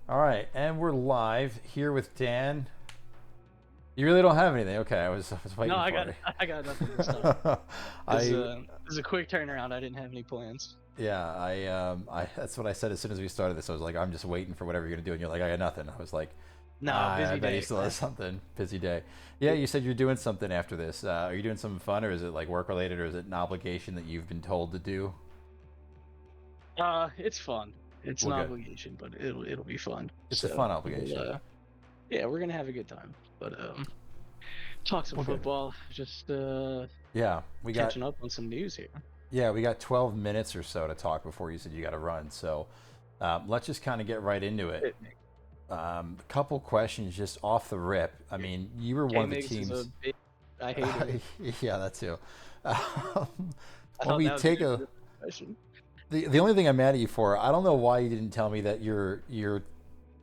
All right, and we're live here with Dan. You really don't have anything, okay? I was No, waiting I for got it. I got nothing this time. This I this is a quick turnaround. I didn't have any plans. yeah, I that's what I said as soon as we started this. I was like, I'm just waiting for whatever you're gonna do, and you're like, I got nothing. I was like, No, I busy bet he day. still has something. Busy day. Yeah, you said you're doing something after this. Are you doing something fun, or is it like work related, or is it an obligation that you've been told to do? It's fun. It's an Well, good. obligation, but it'll be fun. It's a So fun obligation. yeah, we're gonna have a good time. But talk some Well, good. football. Just Yeah, we got catching up on some news here. Yeah, we got 12 minutes or so to talk before you said you got to run. So let's just kind of get right into it. Hit me. A couple questions just off the rip. I mean, you were one of the Kmigs is a teams. big. I hate him. Yeah, that too. Um, I when thought we that was a take good a, question. the only thing I'm mad at you for, I don't know why you didn't tell me that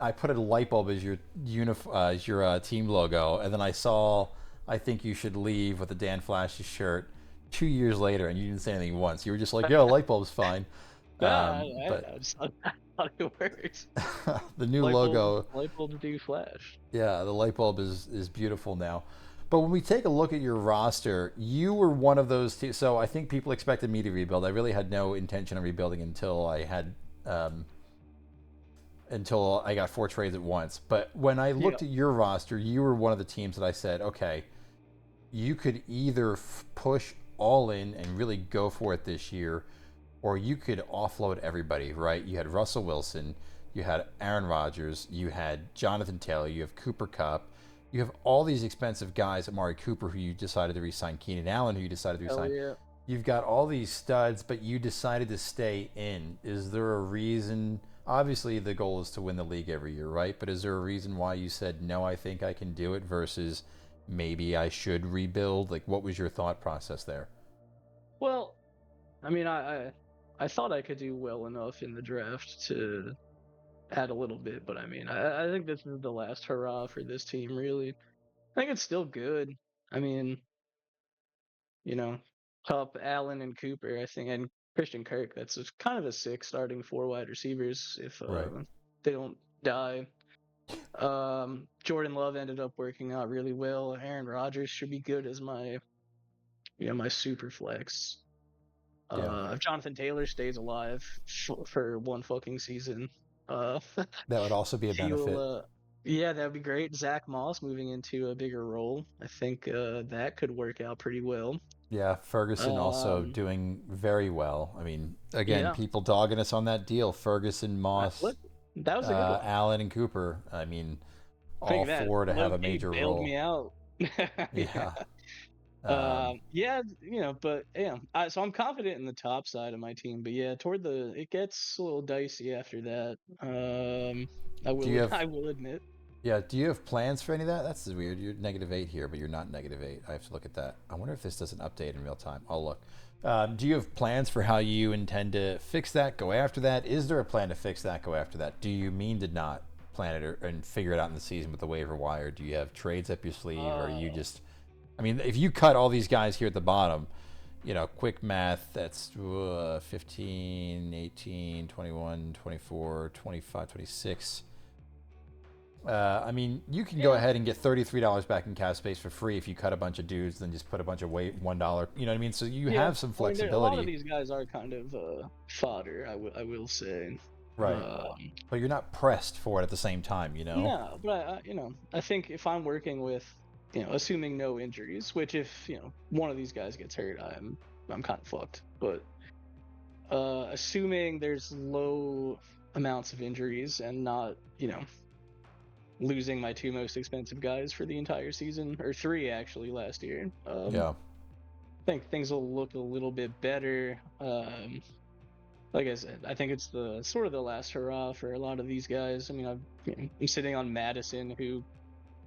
I put a light bulb as your team logo, and then I saw, I think you should leave with a Dan Flash's shirt 2 years later, and you didn't say anything once. You were just like, "Yo, light bulb's fine." Nah, But I just thought it works. the new logo, Light bulbs do flash. yeah, the light bulb is beautiful now. But when we take a look at your roster, you were one of those teams. So I think people expected me to rebuild. I really had no intention of rebuilding um, until I got 4 trades at once. But when I Yeah. looked at your roster, you were one of the teams that I said, okay, you could either push all in and really go for it this year, or you could offload everybody, right? You had Russell Wilson, you had Aaron Rodgers, you had Jonathan Taylor, you have Cooper Kupp, you have all these expensive guys, Amari Cooper, who you decided to resign, Keenan Allen, who you decided to Hell resign. yeah. You've got all these studs, but you decided to stay in. Is there a reason? Obviously, the goal is to win the league every year, right? But is there a reason why you said, no, I think I can do it versus maybe I should rebuild? Like, what was your thought process there? Well, I mean, I thought I could do well enough in the draft to add a little bit, but I mean, I think this is the last hurrah for this team. Really, I think it's still good. I mean, you know, Cup, Allen, and Cooper. I think, and Christian Kirk. That's kind of a sick starting four wide receivers if Right. they don't die. Jordan Love ended up working out really well. Aaron Rodgers should be good as my my super flex. Yeah. If Jonathan Taylor stays alive for one fucking season, uh, That would also be a he'll, benefit. yeah, that'd be great. Zach Moss moving into a bigger role, I think that could work out pretty well. Yeah, Ferguson also Um, doing very well. I mean, again, yeah, people dogging us on that deal. Ferguson, Moss, look, that was a good one. Allen, and Cooper. I mean, all Think that four to have low a key major bailed role. me out. Yeah. Yeah. Um, Yeah, but yeah, so I'm confident in the top side of my team, but yeah, it gets a little dicey after that. do you have I will admit. Yeah, do you have plans for any of that? That's weird. You're -8 here, but you're not -8. I have to look at that. I wonder if this doesn't update in real time. I'll look. Do you have plans for how you intend to fix that, go after that? Is there a plan to fix that, go after that? Do you mean to not plan it and figure it out in the season with the waiver wire? Do you have trades up your sleeve, or are you Uh, just... I mean, if you cut all these guys here at the bottom, quick math, that's 15, 18, 21, 24, 25, 26. I mean, you can go yeah, ahead and get $33 back in cap space for free if you cut a bunch of dudes, then just put a bunch of weight $1. You know what I mean? So you yeah. have some I mean, a lot of flexibility, these guys are kind of fodder. I will say. right? Um, But you're not pressed for it at the same time, you know? no, but I think if I'm working with, assuming no injuries, which if one of these guys gets hurt, I'm kind of fucked. But assuming there's low amounts of injuries and not losing my two most expensive guys for the entire season, or three actually last year. Yeah. I think things will look a little bit better. Like I said, I think it's the sort of the last hurrah for a lot of these guys. I mean, I'm sitting on Madison, who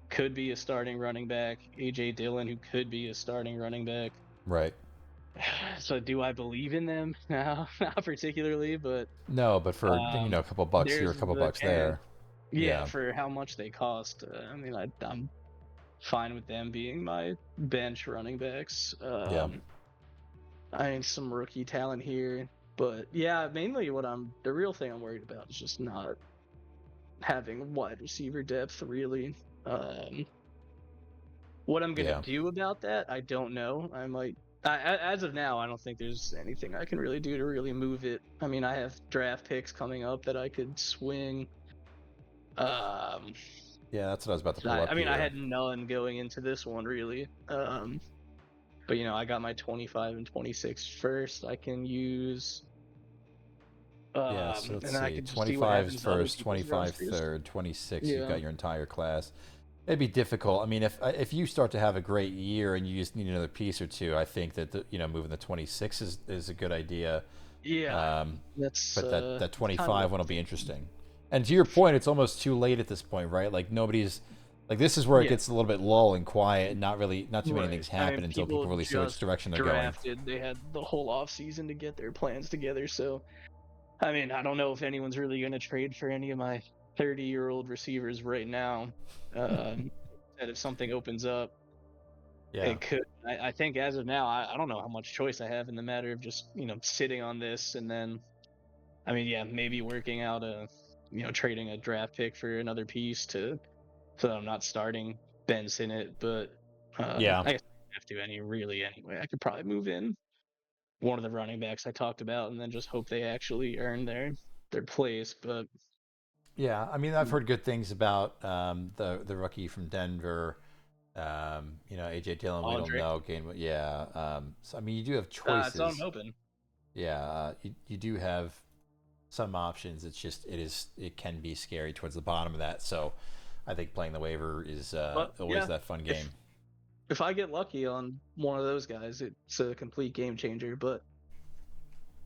could be a starting running back, AJ Dillon, who could be a starting running back. Right. So do I believe in them? No, not particularly, but No, but for, um, a couple bucks here, a there's couple the bucks chance. there. Yeah, Yeah. for how much they cost. I mean, I'm fine with them being my bench running backs. Yeah. I need some rookie talent here, but yeah, mainly the real thing I'm worried about is just not having wide receiver depth really. Um, what I'm gonna Yeah. do about that, I don't know. As of now, I don't think there's anything I can really do to really move it. I mean, I have draft picks coming up that I could swing. Um, Yeah, that's what I was about to so pull I up mean, I here. had none going into this one really. But I got my 25 and 26 first. I can use. Yeah, so let's And then I see. could just see what 25 is happens to other first, people's 25 rosters. third, 26 you've Yeah. got your entire class. It'd be difficult. I mean, if you start to have a great year and you just need another piece or two, I think that moving the 26 is a good idea. Yeah. Um, That's but that kind of 25 what one I'm will be thinking. interesting. And to your point, it's almost too late at this point, right? Like nobody's like this is where it Yeah. gets a little bit lull and quiet, and not too many Right. things I happen mean, until people people really see which just direction they're going. drafted. They had the whole off season to get their plans together. So, I mean, I don't know if anyone's really going to trade for any of my 30-year-old receivers right now. Um, that if something opens up, Yeah. it could. I think as of now, I don't know how much choice I have in the matter of just sitting on this and then, I mean, yeah, maybe working out trading a draft pick for another piece to so that I'm not starting Benson it, but Yeah. I guess I don't have to anyway. I could probably move in one of the running backs I talked about and then just hope they actually earn their place. But Yeah, I mean, I've heard good things about the rookie from Denver. AJ Dillon, we don't Andre, know. Yeah. So I mean, you do have it's on choices. open. Yeah, you do have some options. It's just it can be scary towards the bottom of that. So I think playing the waiver is But always yeah, that fun if game. if I get lucky on one of those guys, it's a complete game changer. But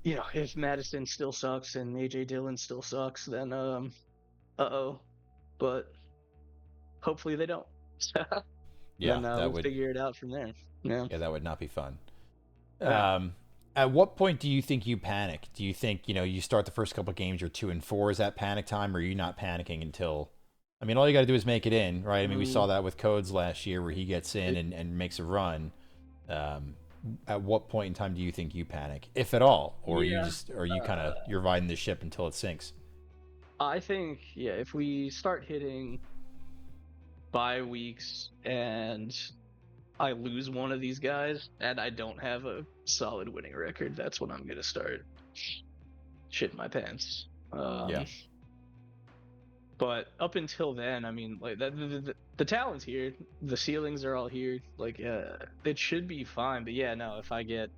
if Madison still sucks and AJ Dillon still sucks, then uh-oh. But hopefully they don't. Yeah, Then that we'll would figure it out from there. Yeah. yeah that would not be fun. Yeah. Um, at what point do you think you panic? Do you think you start the first couple of games, you're 2-4? Is that panic time, or are you not panicking until? I mean, all you got to do is make it in, right? I mean, we saw that with Codes last year, where he gets in It, and makes a run. Um, at what point in time do you think you panic, if at all, or yeah. are you kind of you're riding the ship until it sinks? I think, yeah, if we start hitting bye weeks and I lose one of these guys and I don't have a solid winning record, that's when I'm gonna start shitting my pants. Yeah, But up until then, I mean, like the talent's here, the ceilings are all here. Like, it should be fine. But yeah, no, if I get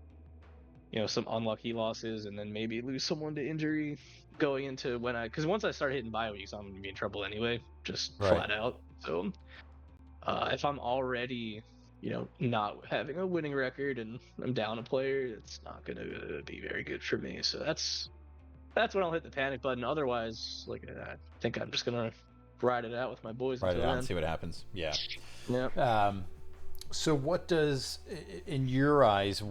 some unlucky losses and then maybe lose someone to injury going into because once I start hitting bye weeks, I'm gonna be in trouble anyway, just right. flat out. So if I'm already not having a winning record and I'm down a player, it's not gonna be very good for me. So that's when I'll hit the panic button. Otherwise, like, I think I'm just gonna ride it out with my boys Write it until out and then. see what happens. Yeah. Yeah. So what does, in your eyes,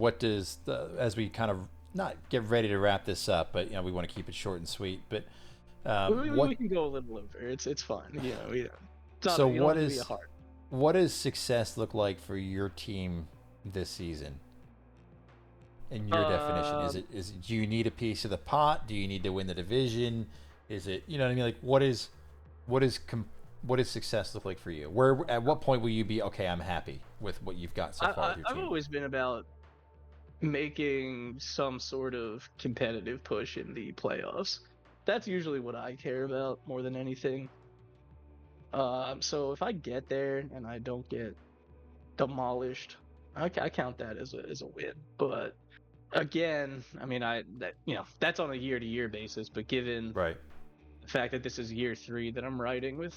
as we kind of not get ready to wrap this up, but we want to keep it short and sweet. But We can go a little over. It's fine. It's not. so You don't have to be a hard. what does success look like for your team this season? In your definition, Uh, do you need a piece of the pot? Do you need to win the division? Is it what I mean? Like what does success look like for you? Where at what point will you be okay? I'm happy with what you've got so far with your I've team. always been about making some sort of competitive push in the playoffs. That's usually what I care about more than anything. So if I get there and I don't get demolished, I count that as a win. But again, I mean, that's on a year-to-year basis. But given Right. the fact that this is year 3 that I'm riding with,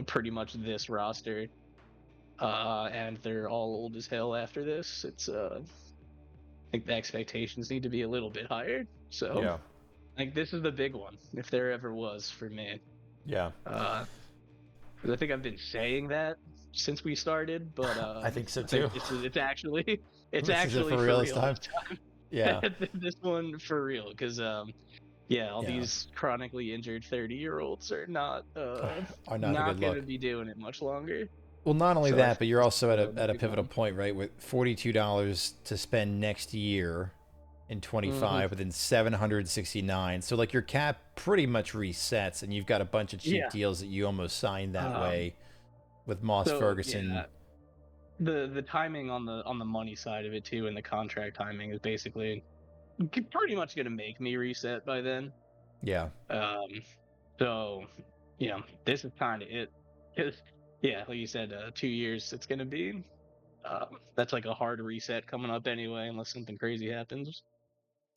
pretty much this roster, and they're all old as hell after this, I think the expectations need to be a little bit higher. So, Yeah. like, this is the big one, if there ever was for me. Yeah. 'Cause I think I've been saying that since we started, but I think so I think too. it's actually it's This is it actually for for real this real time. this time. Yeah. This one for real, because yeah, all Yeah. these chronically injured 30-year-olds are not Are not a good not gonna look. be doing it much longer. Well, not only So I that, think but you're this also is at the a big pivotal one. point, right? With $42 to spend next year, in Hmm. 25 within 769. So like your cap pretty much resets, and you've got a bunch of cheap Yeah. deals that you almost signed that Um, way with Moss so Ferguson. yeah, the timing on the money side of it too, and the contract timing is basically pretty much gonna make me reset by then. Yeah. Um, so this is kind of it. 'Cause, yeah, like you said, 2 years it's gonna be. That's like a hard reset coming up anyway, unless something crazy happens.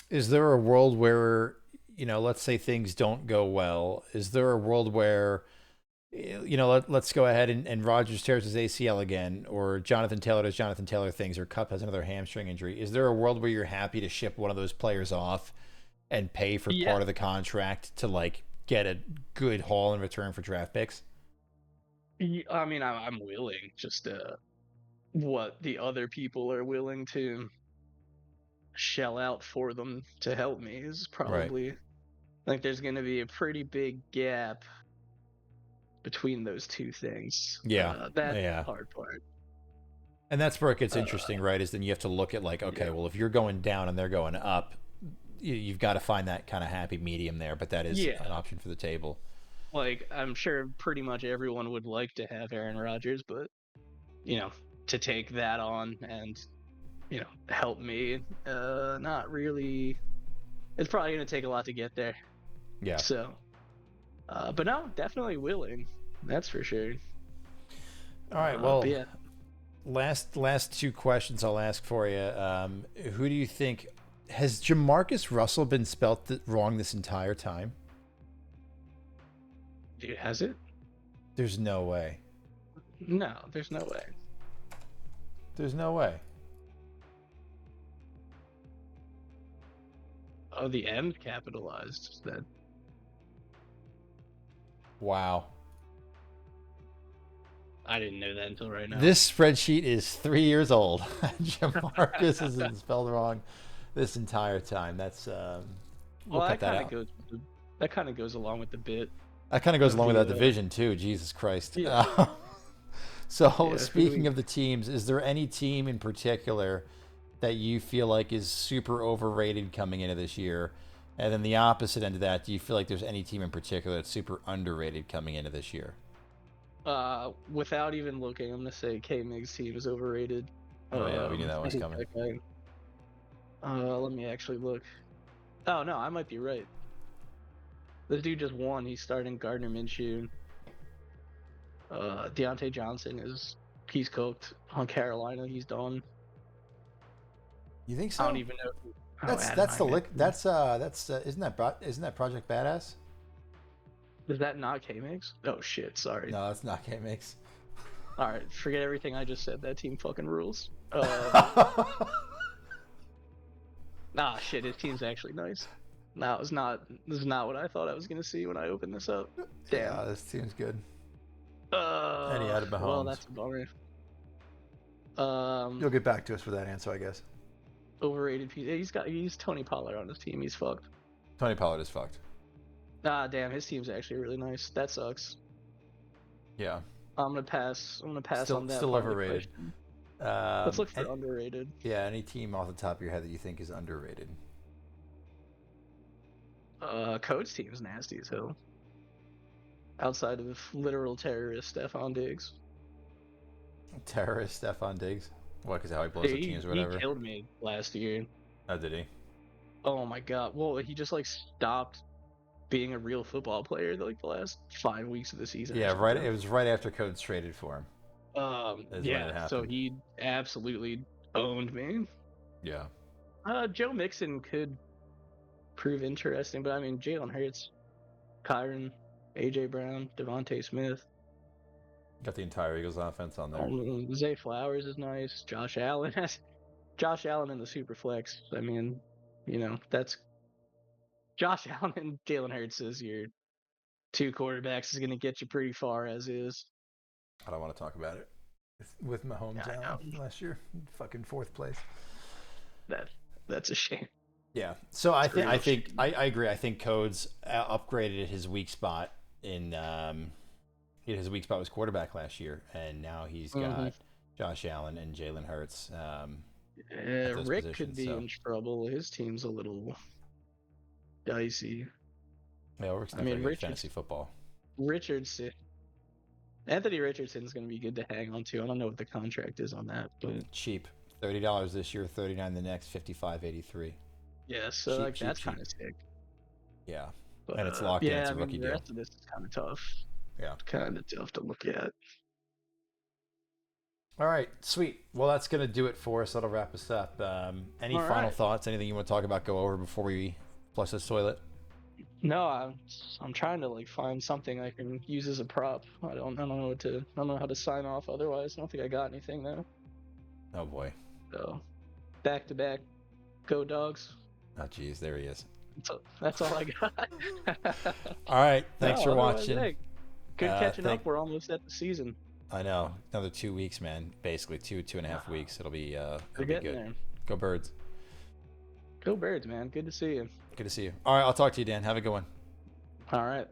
Is there a world where, let's say things don't go well? Is there a world where, let's go ahead and Rogers tears his ACL again, or Jonathan Taylor does Jonathan Taylor things, or Cup has another hamstring injury? Is there a world where you're happy to ship one of those players off and pay for Yeah, part of the contract to like get a good haul in return for draft picks? I mean, I'm willing. Just what the other people are willing to shell out for them to help me is Right. probably like there's going to be a pretty big gap between those two things. Yeah. That's Yeah. the hard part. And that's where it gets Uh, interesting, right? Is then you have to look at like, okay, yeah, well, if you're going down and they're going up, you've got to find that kind of happy medium there. But that is yeah. an option for the table. Like I'm sure pretty much everyone would like to have Aaron Rodgers, but you know, to take that on and help me, not really. It's probably going to take a lot to get there. Yeah. So, but no, definitely willing. That's for sure. All right. But Well, yeah, last two questions I'll ask for you. Who do you think has Jamarcus Russell been spelt wrong this entire time? dude, has it? There's no way. No, there's no way. There's no way. Oh, the M capitalized. That Wow. I didn't know that until right now. This spreadsheet is 3 years old. Jamarcus has been spelled wrong this entire time. That's we'll Well, cut that out. that kind of goes along with the bit That kind of goes of along with the that division too. Jesus Christ. yeah, So yeah. speaking of the teams, is there any team in particular that you feel like is super overrated coming into this year? And then the opposite end of that, do you feel like there's any team in particular that's super underrated coming into this year? Without even looking, I'm gonna say Kmigs team is overrated. Oh yeah, we knew that I was hate coming. that guy. Let me actually look. Oh no, I might be right. This dude just won. He's starting Gardner Minshew. Deontay Johnson he's cooked on Carolina. He's done. You think I don't so? even know. Oh, That's the Anaheim. lick. That's isn't that Project BaaadAss? Is that not K-Mix? Oh shit, sorry. No, that's not Kmigs. All right, forget everything I just said. That team fucking rules. Nah, shit, his team's actually nice. No, it's not. This is not what I thought I was gonna see when I opened this up. Damn. Yeah, this team's good. And he had Well, Mahomes. that's a bummer. You'll get back to us for that answer, I guess. Overrated piece. He's Tony Pollard on his team. He's fucked. Tony Pollard is fucked. Ah, damn, his team's actually really nice. That sucks. Yeah. I'm gonna pass. I'm gonna pass Still, on that still part of the overrated. question. Let's look for And, underrated. yeah, any team off the top of your head that you think is underrated? Coach team's nasty as hell. Outside of literal terrorist Stephon Diggs. Terrorist Stephon Diggs. What? Because how he blows Dude, up teams or he whatever. killed me last year. Oh, did he? Oh my god. Well, he just like stopped being a real football player like the last 5 weeks of the season or Yeah, right. something. It was right after Codes traded for him. Is when it Yeah. So happened. he absolutely owned me. Yeah. Joe Mixon could prove interesting, but I mean Jalen Hurts, Kyron, AJ Brown, Devontae Smith, Got the entire Eagles offense on there. Zay Flowers is nice. Josh Allen Josh Allen in the super flex. I mean, that's Josh Allen and Jalen Hurts as your two quarterbacks is going to get you pretty far as is. I don't want to talk about it. With Mahomes Yeah, I out know. last year, fucking fourth place. That that's a shame. Yeah. So It's a real shame. I agree. I think Codes upgraded his weak spot in his weak spot was quarterback last year, and now he's got Josh Allen and Jalen Hurts. at those Rick could positions. be So in trouble. His team's a little dicey. yeah, Rick's I not very mean, good at fantasy football. Richardson. Anthony Richardson's going to be good to hang on to. I don't know what the contract is on that, but Cheap, $30 this year, 39 the next, 55.83. yeah, so Cheap, like cheap, that's cheap. kind of sick. Yeah, But and it's locked in. yeah, It's I a mean rookie the deal. rest of this is kind of tough. Yeah. Kind of tough to look at. All right, sweet. Well, that's gonna do it for us. That'll wrap us up. Any All final right. thoughts? Anything you want to talk about? Go over before we flush this toilet? No, I'm trying to like find something I can use as a prop. I don't know I don't know how to sign off otherwise. I don't think I got anything though. Oh boy. So back to back, go dogs. Oh geez, there he is. That's all I got. All right, thanks No, for otherwise, watching. hey, good catching up. We're almost at the season. I know, another 2 weeks, man. Basically 2.5 weeks. It'll be We're getting good. there. Go Birds. Go Birds, man. Good to see you. Good to see you. All right, I'll talk to you, Dan. Have a good one. All right.